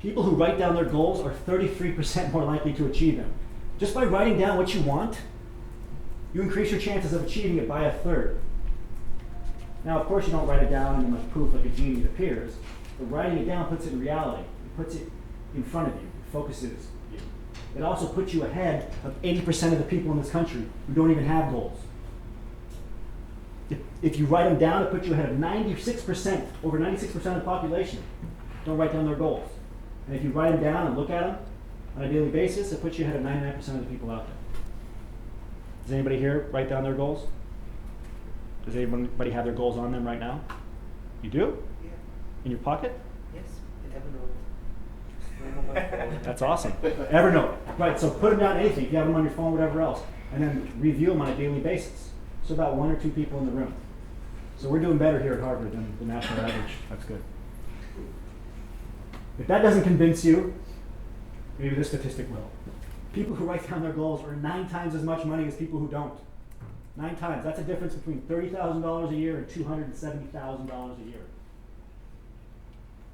People who write down their goals are 33% more likely to achieve them. Just by writing down what you want, you increase your chances of achieving it by a third. Now, of course, you don't write it down and then like poof, like a genie, it appears. But writing it down puts it in reality. It puts it in front of you. It focuses you. It also puts you ahead of 80% of the people in this country who don't even have goals. If you write them down, it puts you ahead of 96%, over 96% of the population don't write down their goals. And if you write them down and look at them on a daily basis, it puts you ahead of 99% of the people out there. Does anybody here write down their goals? Does anybody have their goals on them right now? You do? Yeah. In your pocket? Yes. In Evernote. That's awesome. Evernote. Right, so put them down anything. If you have them on your phone, whatever else. And then review them on a daily basis. So about 1 or 2 people in the room. So we're doing better here at Harvard than the national average. That's good. If that doesn't convince you, maybe this statistic will. People who write down their goals earn 9 times as much money as people who don't. 9 times. That's a difference between $30,000 a year and $270,000 a year.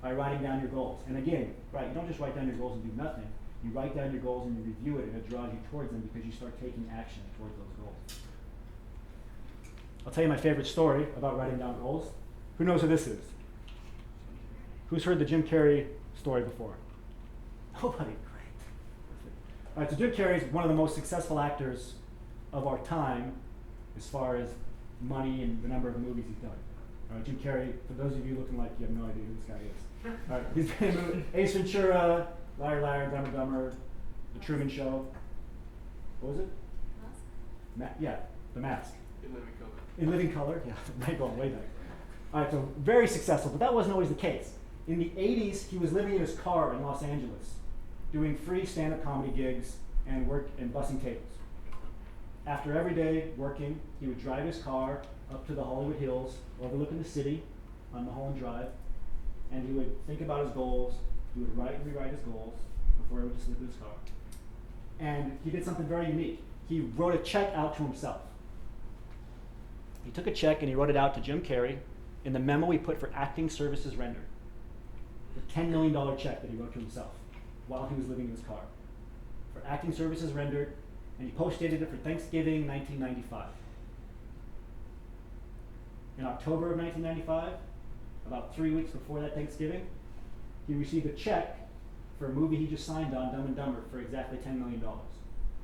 By writing down your goals. And again, right, you don't just write down your goals and do nothing. You write down your goals and you review it, and it draws you towards them because you start taking action towards those goals. I'll tell you my favorite story about writing down goals. Who knows who this is? Who's heard the Jim Carrey story before? Nobody. Great. Perfect. All right, so Jim Carrey is one of the most successful actors of our time as far as money and the number of movies he's done. All right, Jim Carrey, for those of you looking like you have no idea who this guy is. All right, he's been in movies, Ace Ventura, Liar Liar, Dumb and Dumber, The Truman Show. What was it? Mask? Yeah, The Mask. In Living Color. In Living Color, yeah, right, going way back. All right, so very successful, but that wasn't always the case. In the 80s, he was living in his car in Los Angeles, doing free stand-up comedy gigs and work and bussing tables. After every day working, he would drive his car up to the Hollywood Hills, overlooking the city on Mulholland Drive, and he would think about his goals. He would write and rewrite his goals before he would just sleep in his car. And he did something very unique. He wrote a check out to himself. He took a check and he wrote it out to Jim Carrey in the memo he put for acting services rendered. The $10 million check that he wrote to himself while he was living in his car. For acting services rendered, and he post-dated it for Thanksgiving 1995. In October of 1995, about 3 weeks before that Thanksgiving, he received a check for a movie he just signed on, Dumb and Dumber, for exactly $10 million.